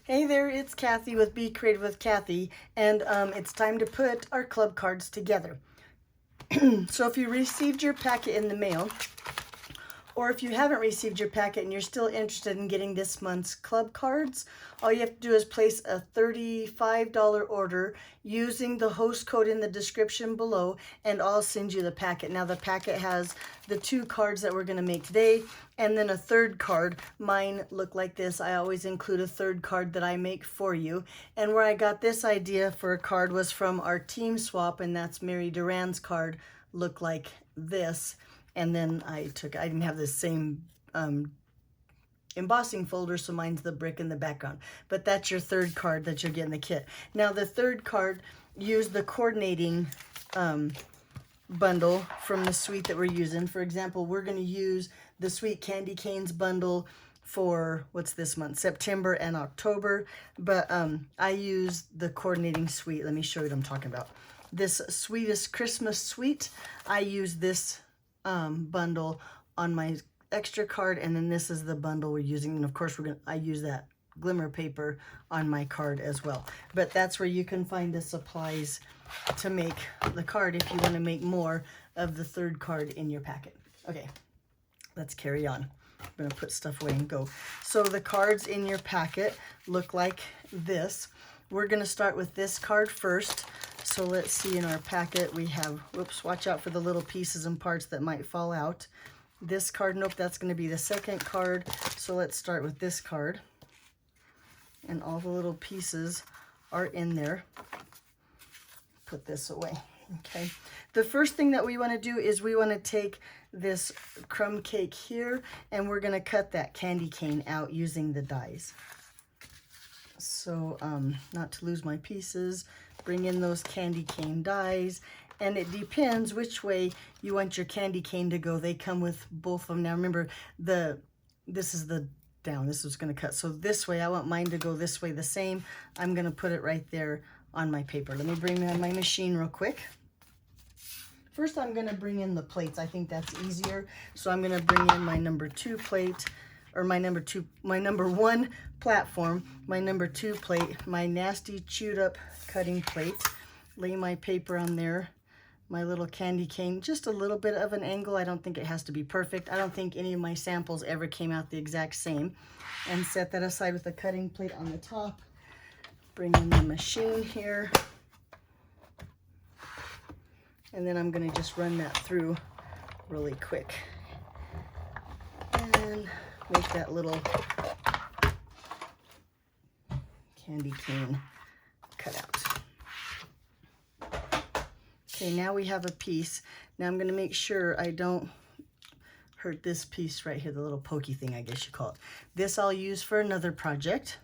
Hey there, it's Kathy with Be Creative with Kathy, and it's time to put our club cards together. So if you received your packet in the mail, or if you haven't received your packet and you're still interested in getting this month's club cards, all you have to do is place a $35 order using the host code in the description below, and I'll send you the packet. Now the packet has the 2 cards that we're going to make today, and then a 3rd card. Mine look like this. I always include a 3rd card that I make for you. And where I got this idea for a card was from our team swap, and that's Mary Duran's card look like this. And then I didn't have the same embossing folder, so mine's the brick in the background. But that's your 3rd card that you'll get in the kit. Now the 3rd card, use the coordinating bundle from the suite that we're using. For example, we're going to use the Sweet Candy Canes bundle for, what's this month? September and October. But I use the coordinating suite. Let me show you what I'm talking about. This Sweetest Christmas Suite, I use this bundle on my extra card, and then this is the bundle we're using, and of course I use that glimmer paper on my card as well. But that's where you can find the supplies to make the card if you want to make more of the 3rd card in your packet. Okay, let's carry on. I'm going to put stuff away and go. So the cards in your packet look like this. We're going to start with this card first. So let's see, in our packet we have, whoops, watch out for the little pieces and parts that might fall out. This card, nope, that's going to be the 2nd card. So let's start with this card. And all the little pieces are in there. Put this away. Okay. The first thing that we want to do is we want to take this crumb cake here, and we're going to cut that candy cane out using the dies. So not to lose my pieces, bring in those candy cane dies, and it depends which way you want your candy cane to go. They come with both of them. Now remember, this is the down, this is going to cut. So this way, I want mine to go this way the same. I'm going to put it right there on my paper. Let me bring in my machine real quick. First, I'm going to bring in the plates. I think that's easier. So I'm going to bring in my number 2 plate, or my number 1 platform, my number 2 plate, my nasty chewed up cutting plate, lay my paper on there, my little candy cane, just a little bit of an angle. I don't think it has to be perfect. I don't think any of my samples ever came out the exact same. And set that aside with a cutting plate on the top. Bring in the machine here. And then I'm going to just run that through really quick. And make that little candy cane cut out. Okay, now we have a piece. Now I'm going to make sure I don't hurt this piece right here, the little pokey thing, I guess you call it. This I'll use for another project.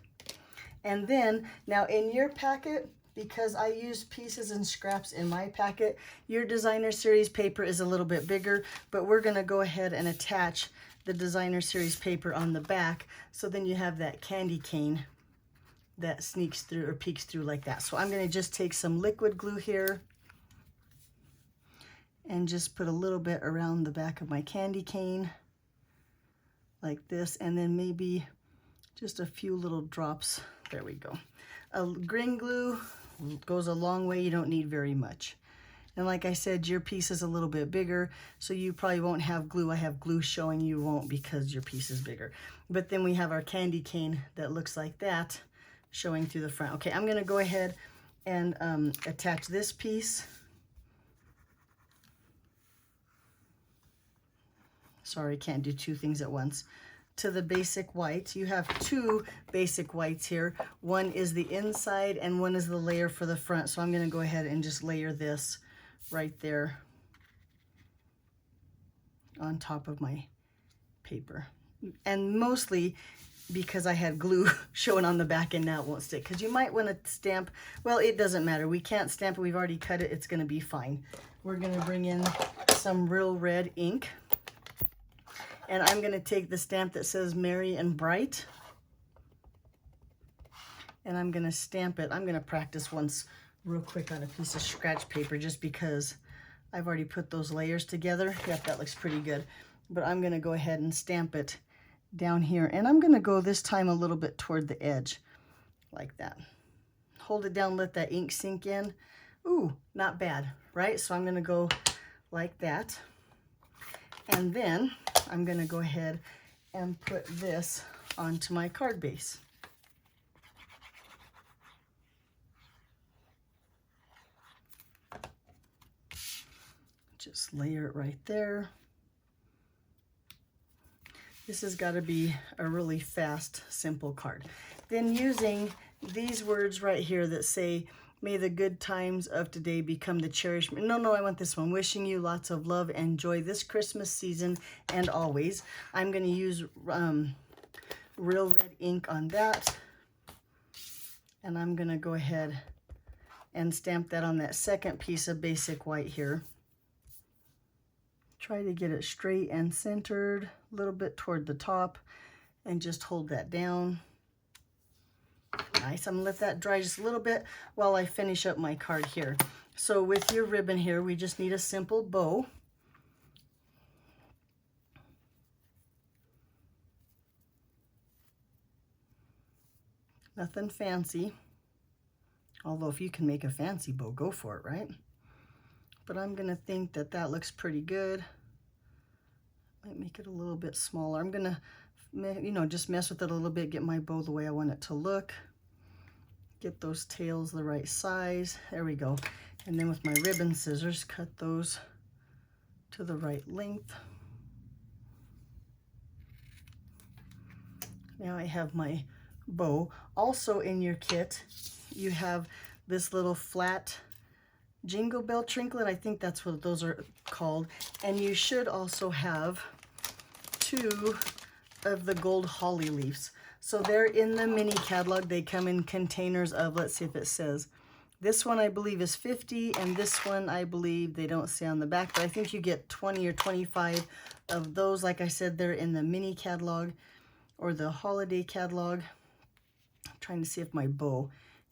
And then, now in your packet, because I use pieces and scraps in my packet, your Designer Series paper is a little bit bigger, but we're going to go ahead and attach the Designer Series paper on the back, so then you have that candy cane that sneaks through or peeks through like that. So I'm going to just take some liquid glue here and just put a little bit around the back of my candy cane like this, and then maybe just a few little drops. There we go. Green glue goes a long way. You don't need very much. And like I said, your piece is a little bit bigger, so you probably won't have glue. I have glue showing, you won't because your piece is bigger. But then we have our candy cane that looks like that showing through the front. Okay, I'm going to go ahead and attach this piece. Sorry, can't do 2 things at once. To the basic white. You have 2 basic whites here. One is the inside and one is the layer for the front. So I'm going to go ahead and just layer this right there on top of my paper. And mostly because I had glue showing on the back and now it won't stick. Because you might want to stamp. Well, it doesn't matter. We can't stamp it. We've already cut it. It's going to be fine. We're going to bring in some real red ink. And I'm going to take the stamp that says Merry and Bright, and I'm going to stamp it. I'm going to practice once real quick on a piece of scratch paper just because I've already put those layers together. Yep, that looks pretty good. But I'm going to go ahead and stamp it down here. And I'm going to go this time a little bit toward the edge, like that. Hold it down, let that ink sink in. Ooh, not bad, right? So I'm going to go like that. And then I'm going to go ahead and put this onto my card base. Just layer it right there. This has got to be a really fast, simple card. Then using these words right here that say, may the good times of today become the cherished. No, I want this one. Wishing you lots of love and joy this Christmas season and always. I'm going to use Real Red ink on that. And I'm going to go ahead and stamp that on that second piece of basic white here. Try to get it straight and centered, a little bit toward the top, and just hold that down. Nice. I'm gonna let that dry just a little bit while I finish up my card here. So with your ribbon here, we just need a simple bow. Nothing fancy. Although if you can make a fancy bow, go for it, right? But I'm gonna think that that looks pretty good. Might make it a little bit smaller. I'm gonna, just mess with it a little bit, get my bow the way I want it to look. Get those tails the right size. There we go. And then with my ribbon scissors, cut those to the right length. Now I have my bow. Also in your kit, you have this little flat Jingle Bell Trinket. I think that's what those are called. And you should also have 2 of the gold holly leaves. So they're in the mini catalog. They come in containers of, let's see if it says, this one I believe is 50, and this one I believe they don't say on the back, but I think you get 20 or 25 of those. Like I said, they're in the mini catalog or the holiday catalog. I'm trying to see if my bow,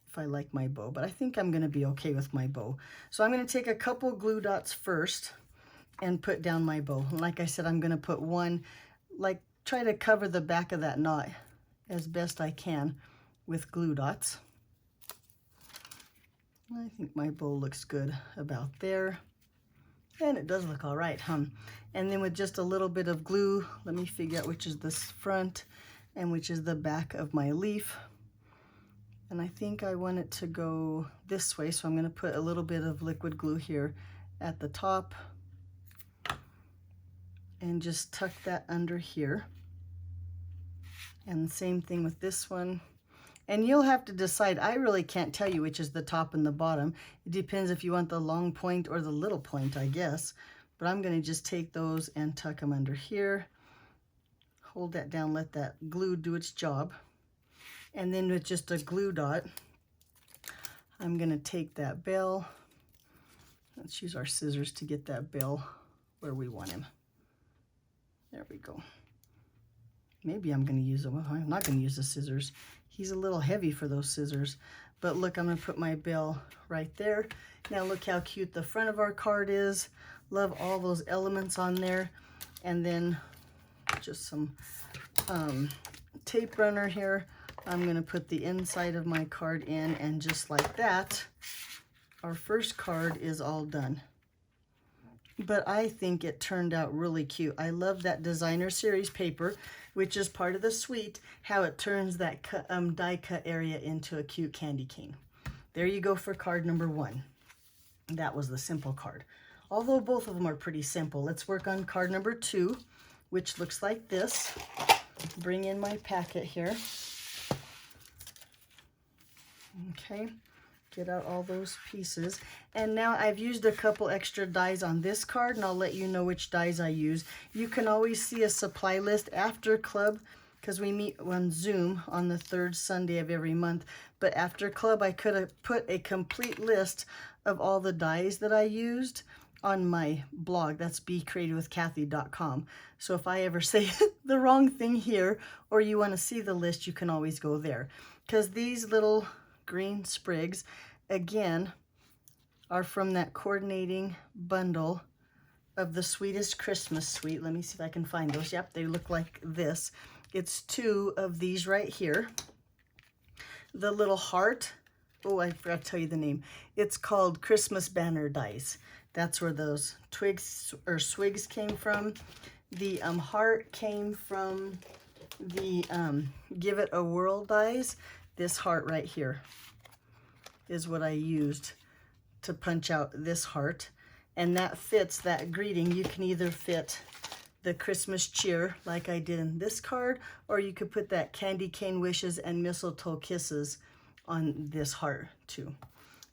if I like my bow, but I think I'm going to be okay with my bow. So I'm going to take a couple glue dots first and put down my bow. And like I said, I'm going to put one, like try to cover the back of that knot as best I can with glue dots. I think my bow looks good about there. And it does look all right, huh? And then with just a little bit of glue, let me figure out which is the front and which is the back of my leaf. And I think I want it to go this way, so I'm going to put a little bit of liquid glue here at the top and just tuck that under here. And the same thing with this one. And you'll have to decide. I really can't tell you which is the top and the bottom. It depends if you want the long point or the little point, I guess. But I'm going to just take those and tuck them under here. Hold that down, let that glue do its job. And then with just a glue dot, I'm going to take that bell. Let's use our scissors to get that bell where we want him. There we go. Maybe I'm going to use them. I'm not going to use the scissors. He's a little heavy for those scissors. But look, I'm going to put my bell right there. Now look how cute the front of our card is. Love all those elements on there. And then just some tape runner here. I'm going to put the inside of my card in, and just like that, our first card is all done. But I think it turned out really cute. I love that designer series paper, which is part of the suite, how it turns that die cut area into a cute candy cane. There you go for card number 1. That was the simple card. Although both of them are pretty simple. Let's work on card number 2, which looks like this. Bring in my packet here. Okay, get out all those pieces. And now I've used a couple extra dies on this card, and I'll let you know which dies I use. You can always see a supply list after club, because we meet on Zoom on the 3rd Sunday of every month. But after club, I could have put a complete list of all the dies that I used on my blog. That's BeCreativeWithKathy.com. So if I ever say the wrong thing here, or you want to see the list, you can always go there. Because these little green sprigs, again, are from that coordinating bundle of the Sweetest Christmas Suite. Let me see if I can find those. Yep, they look like this. It's 2 of these right here. The little heart, oh, I forgot to tell you the name. It's called Christmas Banner dies. That's where those twigs or swigs came from. The heart came from the Give It a Whirl dies. This heart right here is what I used to punch out this heart. And that fits that greeting. You can either fit the Christmas cheer like I did in this card, or you could put that candy cane wishes and mistletoe kisses on this heart too.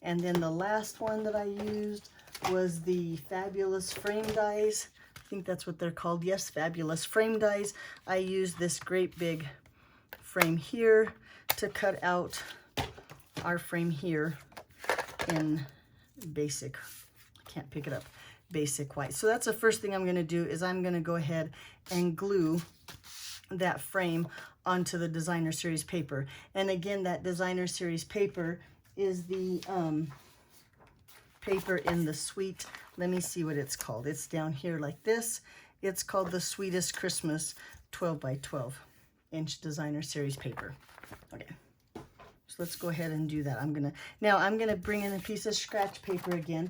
And then the last one that I used was the Fabulous Frame dies. I think that's what they're called. Yes, Fabulous Frame dies. I used this great big frame here to cut out our frame here in basic, I can't pick it up, basic white. So that's the first thing I'm going to do, is I'm going to go ahead and glue that frame onto the Designer Series paper. And again, that Designer Series paper is the paper in the sweet, let me see what it's called. It's down here like this. It's called the Sweetest Christmas 12 by 12 inch Designer Series paper. Okay, so let's go ahead and do that. I'm gonna bring in a piece of scratch paper again,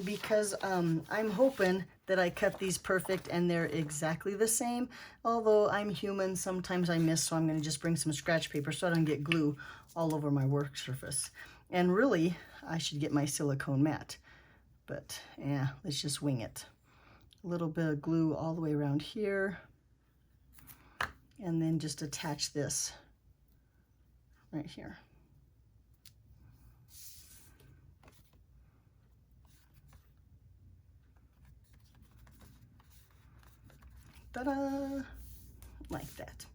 because I'm hoping that I cut these perfect and they're exactly the same. Although I'm human, sometimes I miss, so I'm gonna just bring some scratch paper so I don't get glue all over my work surface. And really, I should get my silicone mat, but yeah, let's just wing it. A little bit of glue all the way around here, and then just attach this right here. Ta-da! Like that.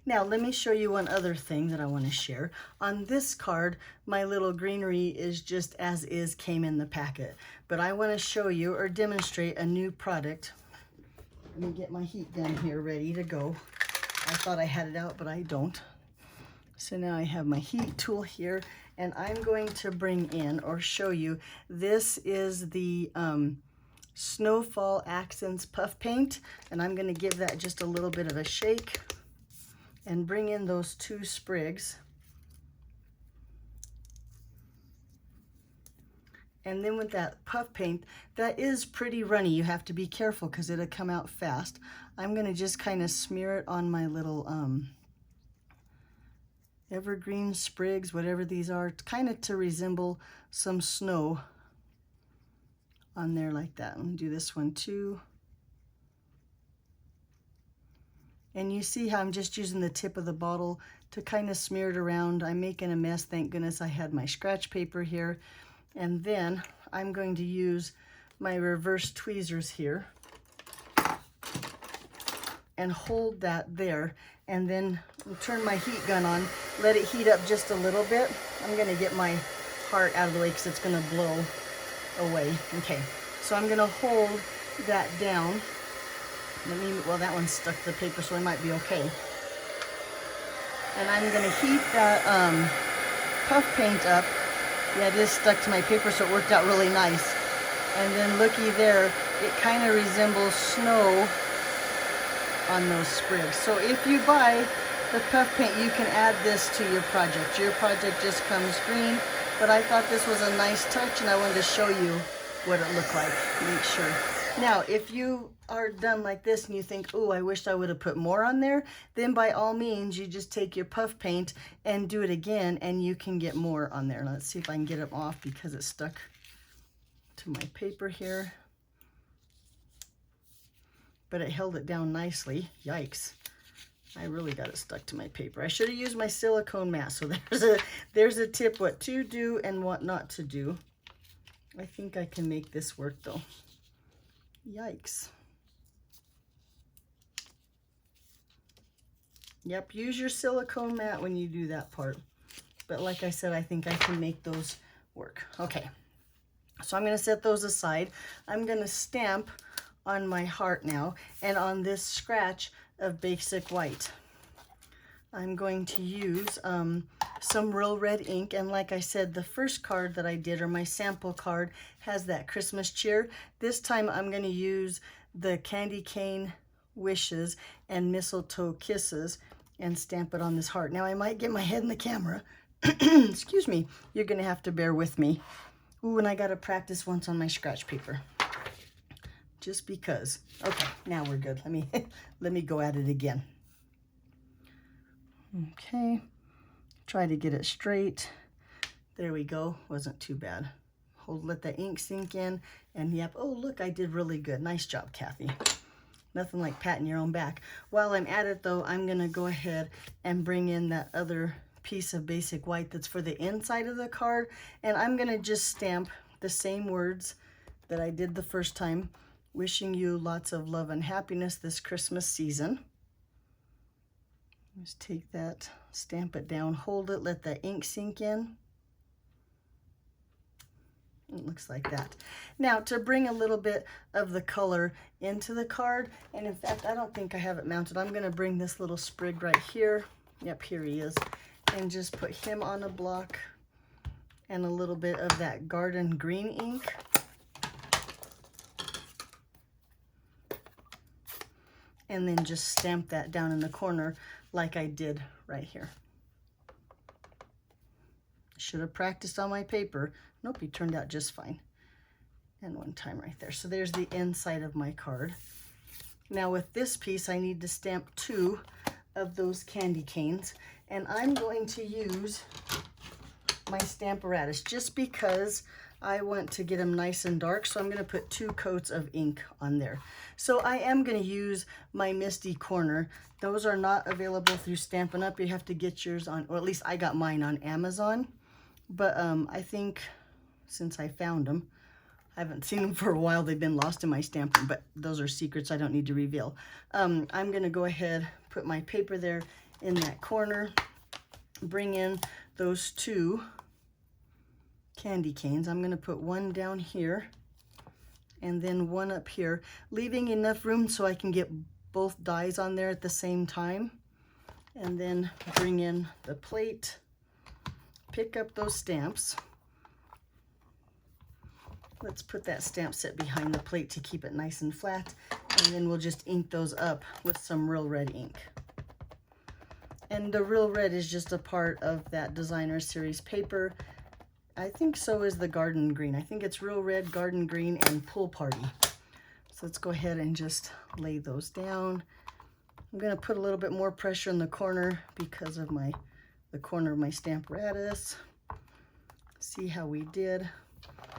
Now let me show you one other thing that I want to share. On this card, my little greenery is just as is, came in the packet. But I want to show you or demonstrate a new product. Let me get my heat gun here ready to go. I thought I had it out, but I don't. So now I have my heat tool here, and I'm going to bring in or show you, this is the Snowfall Accents Puff Paint, and I'm going to give that just a little bit of a shake and bring in those 2 sprigs. And then with that puff paint, that is pretty runny. You have to be careful because it'll come out fast. I'm going to just kind of smear it on my little evergreen sprigs, whatever these are, kind of to resemble some snow on there like that. I'm going to do this one too. And you see how I'm just using the tip of the bottle to kind of smear it around. I'm making a mess. Thank goodness I had my scratch paper here. And then I'm going to use my reverse tweezers here and hold that there. And then turn my heat gun on, let it heat up just a little bit. I'm going to get my heart out of the way because it's going to blow away. Okay, so I'm going to hold that down. Well, that one's stuck to the paper, so I might be okay. And I'm going to heat that puff paint up. Yeah, it is stuck to my paper, so it worked out really nice. And then looky there, it kind of resembles snow on those sprigs. So if you buy the puff paint, you can add this to your project. Your project just comes green, but I thought this was a nice touch, and I wanted to show you what it looked like. Make sure. Now, if you are done like this and you think, oh, I wish I would have put more on there, then by all means, you just take your puff paint and do it again, and you can get more on there. Let's see if I can get it off because it's stuck to my paper here. But it held it down nicely. Yikes. I really got it stuck to my paper. I should have used my silicone mat. So there's a tip what to do and what not to do. I think I can make this work though. Yikes. Yep, use your silicone mat when you do that part. But like I said, I think I can make those work. Okay, so I'm going to set those aside. I'm going to stamp on my heart now, and on this scratch of basic white. I'm going to use some Real Red ink, and like I said, the first card that I did, or my sample card, has that Christmas cheer. This time I'm going to use the candy cane wishes and mistletoe kisses and stamp it on this heart. Now I might get my head in the camera. Excuse me. You're going to have to bear with me. Ooh, and I got to practice once on my scratch paper. Just because. Okay, now we're good. Let me go at it again. Okay. Try to get it straight. There we go. Wasn't too bad. Let the ink sink in, and yep, oh look, I did really good. Nice job, Kathy. Nothing like patting your own back. While I'm at it though, I'm gonna go ahead and bring in that other piece of basic white that's for the inside of the card, and I'm gonna just stamp the same words that I did the first time. Wishing you lots of love and happiness this Christmas season. Just take that, stamp it down, hold it, let the ink sink in. It looks like that. Now to bring a little bit of the color into the card, and in fact I don't think I have it mounted, I'm going to bring this little sprig right here, yep, here he is, and just put him on a block and a little bit of that garden green ink. And then just stamp that down in the corner like I did right here. Should have practiced on my paper. Nope, he turned out just fine. And one time right there. So there's the inside of my card. Now with this piece, I need to stamp 2 of those candy canes. And I'm going to use my Stamparatus just because I want to get them nice and dark. So I'm going to put 2 coats of ink on there. So I am going to use my Misty Corner. Those are not available through Stampin' Up. You have to get yours on, or at least I got mine on Amazon. But I think since I found them, I haven't seen them for a while. They've been lost in my stamping, but those are secrets I don't need to reveal. I'm going to go ahead, put my paper there in that corner, bring in those 2 candy canes. I'm going to put one down here and then one up here, leaving enough room so I can get both dies on there at the same time. And then bring in the plate, pick up those stamps. Let's put that stamp set behind the plate to keep it nice and flat, and then we'll just ink those up with some Real Red ink. And the Real Red is just a part of that Designer Series paper. I think so is the Garden Green. I think it's Real Red, Garden Green, and Pool Party. So let's go ahead and just lay those down. I'm going to put a little bit more pressure in the corner because of the corner of my Stamparatus. See how we did.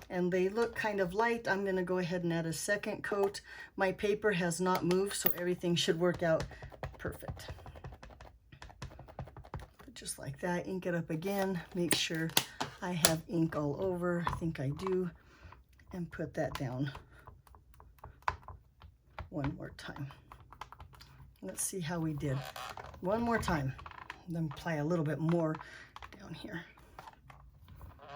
And they look kind of light. I'm going to go ahead and add a second coat. My paper has not moved, so everything should work out perfect. But just like that, ink it up again. Make sure I have ink all over. I think I do. And put that down one more time. Let's see how we did. One more time. Then apply a little bit more down here.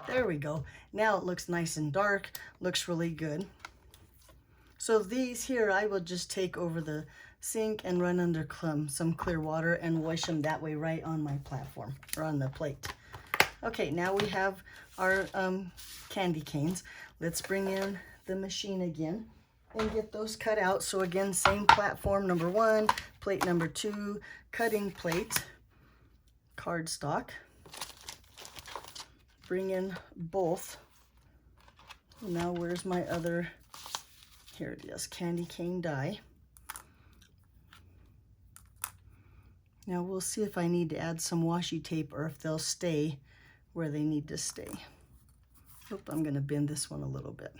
There we go. Now it looks nice and dark, looks really good. So these here, I will just take over the sink and run under some clear water and wash them that way right on my platform, or on the plate. Okay, now we have our candy canes. Let's bring in the machine again and get those cut out. So again, same platform, number 1, plate number 2, cutting plate, cardstock. Bring in both. Now where's my other, here it is, candy cane die. Now we'll see if I need to add some washi tape or if they'll stay where they need to stay. Oop, I'm going to bend this one a little bit.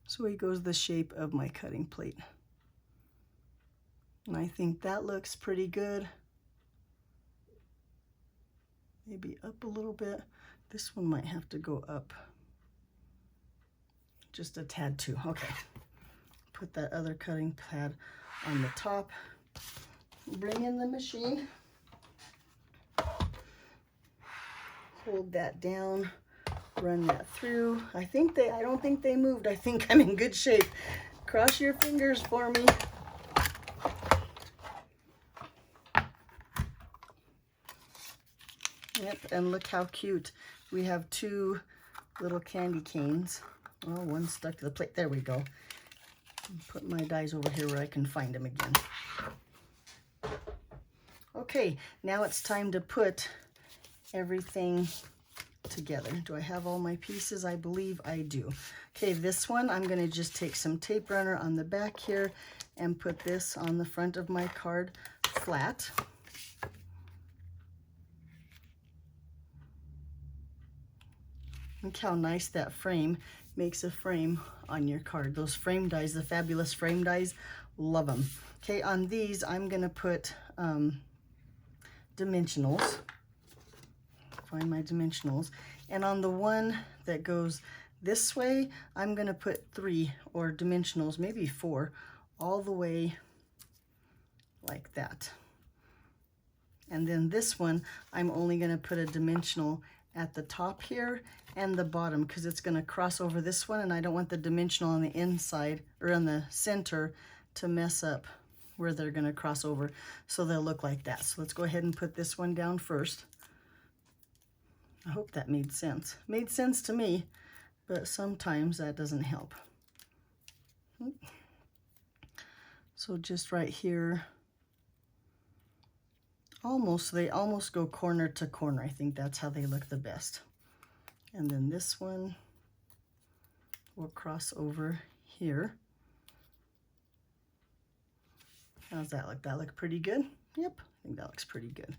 So here goes the shape of my cutting plate. And I think that looks pretty good. Maybe up a little bit. This one might have to go up just a tad too. Okay. Put that other cutting pad on the top. Bring in the machine. Hold that down. Run that through. I don't think they moved. I think I'm in good shape. Cross your fingers for me. Yep, and look how cute. We have 2 little candy canes. Oh, one stuck to the plate. There we go. Put my dies over here where I can find them again. Okay, now it's time to put everything together. Do I have all my pieces? I believe I do. Okay, this one, I'm going to just take some tape runner on the back here and put this on the front of my card flat. Look how nice that frame makes a frame on your card. Those frame dies, the fabulous frame dies, love them. Okay, on these, I'm going to put dimensionals. Find my dimensionals. And on the one that goes this way, I'm going to put 3 or dimensionals, maybe 4, all the way like that. And then this one, I'm only going to put a dimensional at the top here and the bottom because it's going to cross over this one, and I don't want the dimensional on the inside or on the center to mess up where they're going to cross over, so they'll look like that. So let's go ahead and put this one down first. I hope that made sense. Made sense to me, but sometimes that doesn't help. So just right here, they almost go corner to corner. I think that's how they look the best. And then this one will cross over here. How's that look? That look pretty good? Yep, I think that looks pretty good.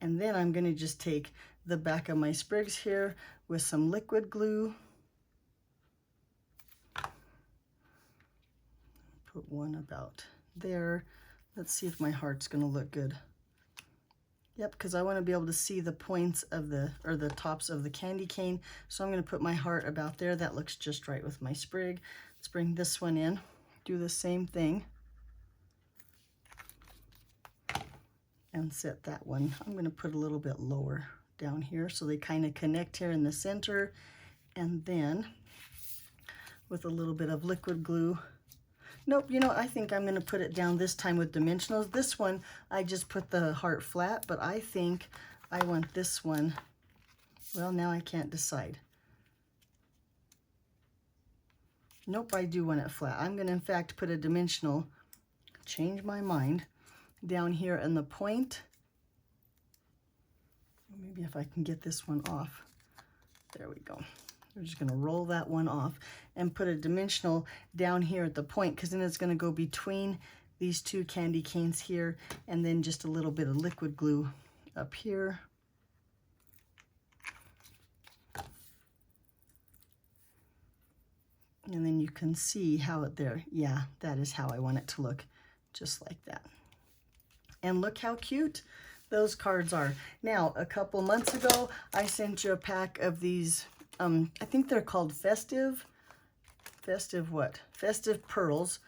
And then I'm going to just take the back of my sprigs here with some liquid glue. Put one about there. Let's see if my heart's going to look good. Yep, because I want to be able to see the points of the tops of the candy cane. So I'm going to put my heart about there. That looks just right with my sprig. Let's bring this one in. Do the same thing. And set that one. I'm going to put a little bit lower down here so they kind of connect here in the center. And then with a little bit of liquid glue. Nope, you know, I think I'm going to put it down this time with dimensionals. This one, I just put the heart flat, but I think I want this one. Well, now I can't decide. Nope, I do want it flat. I'm going to, in fact, put a dimensional, change my mind, down here in the point. Maybe if I can get this one off. There we go. We're just going to roll that one off and put a dimensional down here at the point, because then it's going to go between these two candy canes here, and then just a little bit of liquid glue up here. And then you can see how it there. Yeah, that is how I want it to look, just like that. And look how cute those cards are. Now, a couple months ago, I sent you a pack of these, I think they're called Festive Pearls.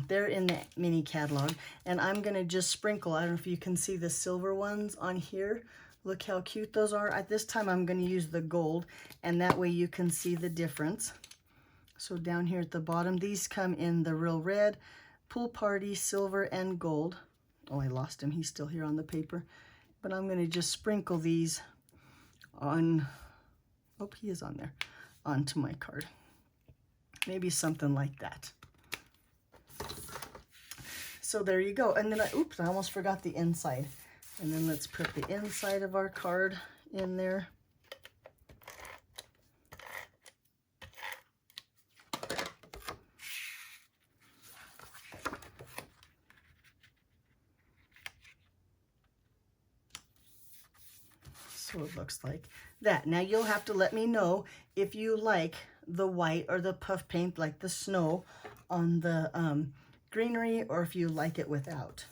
They're in the mini catalog, and I'm gonna just sprinkle, I don't know if you can see the silver ones on here. Look how cute those are. At this time, I'm gonna use the gold, and that way you can see the difference. So down here at the bottom, these come in the Real Red, Pool Party, Silver, and Gold. Oh, I lost him. He's still here on the paper. But I'm going to just sprinkle these on, oh, he is on there, onto my card. Maybe something like that. So there you go. And then, oops, I almost forgot the inside. And then let's put the inside of our card in there. So it looks like that. Now you'll have to let me know if you like the white or the puff paint, like the snow on the greenery, or if you like it without.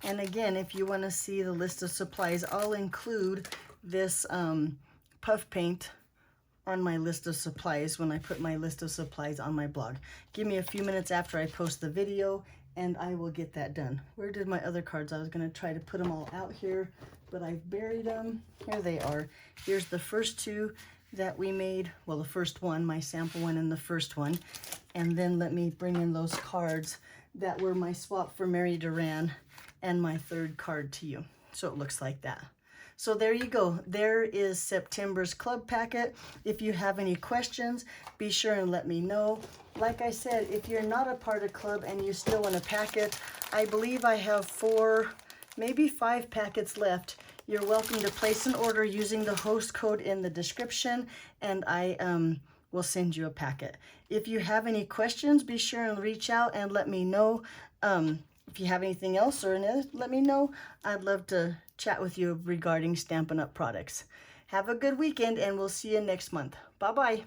And again, if you want to see the list of supplies, I'll include this puff paint on my list of supplies when I put my list of supplies on my blog. Give me a few minutes after I post the video and I will get that done. Where did my other cards? I was going to try to put them all out here, but I've buried them. Here they are. Here's the first two that we made. Well, the first one, my sample one, and the first one. And then let me bring in those cards that were my swap for Mary Duran and my third card to you. So it looks like that. So there you go. There is September's club packet. If you have any questions, be sure and let me know. Like I said, if you're not a part of club and you still want a packet, I believe I have 4, maybe 5 packets left. You're welcome to place an order using the host code in the description, and I will send you a packet. If you have any questions, be sure and reach out and let me know. If you have anything else or anything, let me know. I'd love to chat with you regarding Stampin' Up! Products. Have a good weekend, and we'll see you next month. Bye-bye.